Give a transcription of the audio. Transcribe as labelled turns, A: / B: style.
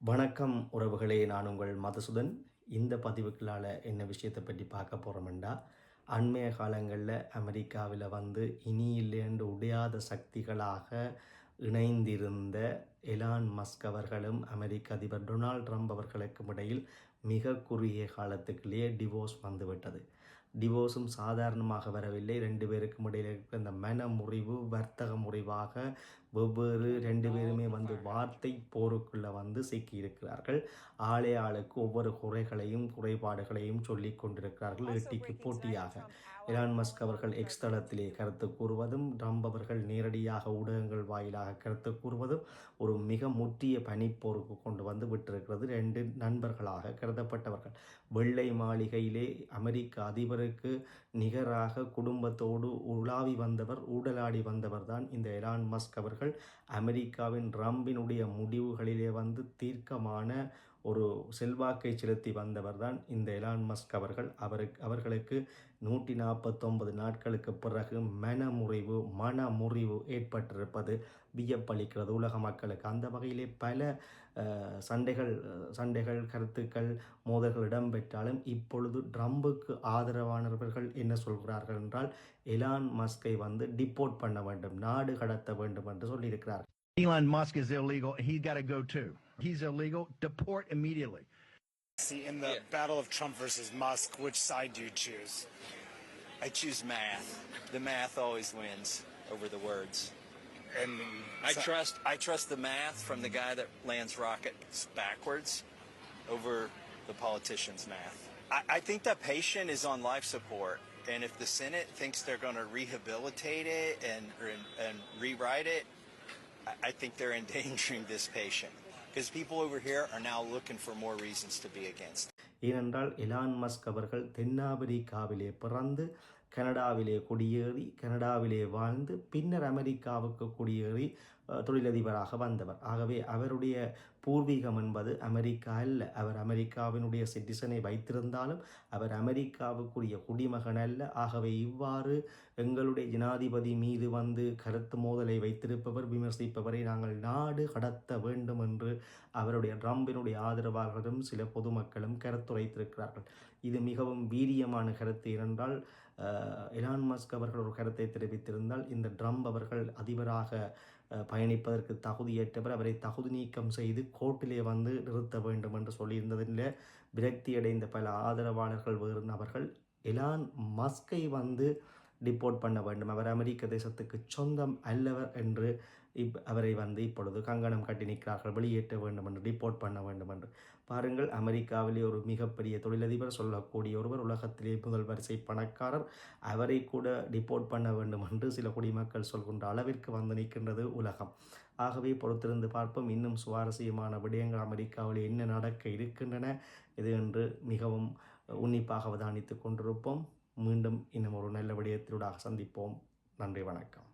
A: வணக்கம் உறவுகளே, நான் உங்கள் மதுசூதன். இந்த பதிவுகளால் என்ன விஷயத்தை பற்றி பார்க்க போகிறோம்டா, அண்மைய காலங்களில் அமெரிக்காவில் இனி இல்லையென்று உடையாத சக்திகளாக இணைந்திருந்த எலான் மஸ்க் அவர்களும் அமெரிக்க அதிபர் டொனால்ட் ட்ரம்ப் அவர்களுக்கும் இடையில் மிக குறுகிய காலத்துக்குள்ளேயே டிவோர்ஸ் வந்துவிட்டது. டிவோர்ஸும் சாதாரணமாக வரவில்லை. ரெண்டு பேருக்கும் இடையில் இருக்கிற இந்த மன முறிவு வர்த்தக முறிவாக வெவ்வேறு ரெண்டு பேருமே வார்த்தை போருக்குள்ளே சிக்கியிருக்கிறார்கள். ஆளே ஆளுக்கு ஒவ்வொரு குறைகளையும் குறைபாடுகளையும் சொல்லி கொண்டிருக்கிறார்கள் எட்டிக்கு போட்டியாக. எலான் மஸ்க் அவர்கள் எக்ஸ் தளத்திலே கருத்து கூறுவதும், ட்ரம்ப் அவர்கள் நேரடியாக ஊடகங்கள் வாயிலாக கருத்து கூறுவதும் ஒரு மிக முற்றிய பனிப்போருக்கு கொண்டு விட்டிருக்கிறது. ரெண்டு நண்பர்களாக கருதப்பட்டவர்கள். வெள்ளை மாளிகையிலே அமெரிக்க அதிபருக்கு நிகராக குடும்பத்தோடு உலாவி வந்தவர், ஊடலாடி வந்தவர் தான் இந்த எலான் மஸ்க் அவர்கள். அமெரிக்காவின் ட்ரம்பினுடைய முடிவுகளிலே தீர்க்கமான ஒரு செல்வாக்கை செலுத்தி வந்தவர் தான் இந்த எலான் மஸ்க் அவர்கள். அவர்களுக்கு 149 நாட்களுக்கு பிறகு மன முறிவு ஏற்பட்டிருப்பது வியப்பளிக்கிறது உலக மக்களுக்கு. அந்த வகையிலே பல சண்டைகள் கருத்துக்கள் மோதல்கள் இடம்பெற்றாலும் இப்பொழுது ட்ரம்புக்கு ஆதரவானவர்கள் என்ன சொல்கிறார்கள் என்றால், எலான் மஸ்கை டிப்போர்ட் பண்ண வேண்டும், நாடு கடத்த வேண்டும் என்று சொல்லியிருக்கிறார்கள்.
B: Elon Musk is illegal. He's got to go too. He's illegal. Deport immediately.
C: See, in the battle of Trump versus Musk, which side do you choose?
D: I choose math. The math always wins over the words.
C: And
D: I trust the math from the guy that lands rockets backwards over the politician's math. I think the patient is on life support, and if the Senate thinks they're going to rehabilitate it and rewrite it, I think they're endangering this patient because people over here are now looking for more reasons to be against.
A: ஏனென்றால் Elon Musk அவர்கள் தென்னாப்பிரிக்காவிலே பிறந்து கனடாவிலே குடியேறி கனடாவிலே வாழ்ந்து பின்னர் அமெரிக்காவுக்கு குடியேறி தொழிலதிபராக வந்தவர். ஆகவே அவருடைய பூர்வீகம் என்பது அமெரிக்கா அல்ல. அவர் அமெரிக்காவினுடைய சிட்டிசனை வைத்திருந்தாலும் அவர் அமெரிக்காவுக்குரிய குடிமகன் அல்ல. ஆகவே இவ்வாறு எங்களுடைய ஜனாதிபதி மீது கருத்து மோதலை வைத்திருப்பவர், விமர்சிப்பவரை நாங்கள் நாடு கடத்த வேண்டும் என்று அவருடைய ட்ரம்பினுடைய ஆதரவாளர்களும் சில பொதுமக்களும் கருத்துரைத்திருக்கிறார்கள். இது மிகவும் வீரியமான கருத்து. ஏனென்றால் எலான் மஸ்க் அவர்கள் ஒரு கருத்தை தெரிவித்திருந்தால், இந்த ட்ரம்ப் அவர்கள் அதிபராக பயணிப்பதற்கு தகுதியேற்றவர், அவரை தகுதி நீக்கம் செய்து கோர்ட்டிலே நிறுத்த வேண்டும் என்று சொல்லியிருந்ததில் விரக்தியடைந்த பல ஆதரவாளர்கள் வேறு நபர்கள் எலான் மஸ்கை டிப்போர்ட் பண்ண வேண்டும், அவர் அமெரிக்க தேசத்துக்கு சொந்தம் அல்லவர் என்று அவரை இப்பொழுது கங்கணம் கட்டி நிற்கிறார்கள், வெளியேற்ற வேண்டும் என்று, டிப்போர்ட் பண்ண வேண்டும் என்று. பாருங்கள், அமெரிக்காவிலே ஒரு மிகப்பெரிய தொழிலதிபர், சொல்லக்கூடிய ஒருவர், உலகத்திலே முதல் வரிசை பணக்காரர், அவரை கூட டிப்போர்ட் பண்ண வேண்டும் என்று சில குடிமக்கள் சொல்கின்ற அளவிற்கு நிற்கின்றது உலகம். ஆகவே பொறுத்திருந்து பார்ப்போம். இன்னும் சுவாரஸ்யமான விடயங்கள் அமெரிக்காவில் என்ன நடக்க இருக்கின்றன இது என்று மிகவும் உன்னிப்பாக அவதானித்து கொண்டிருப்போம். மீண்டும் இன்னும் ஒரு நல்ல விடயத்திலூடாக சந்திப்போம். நன்றி, வணக்கம்.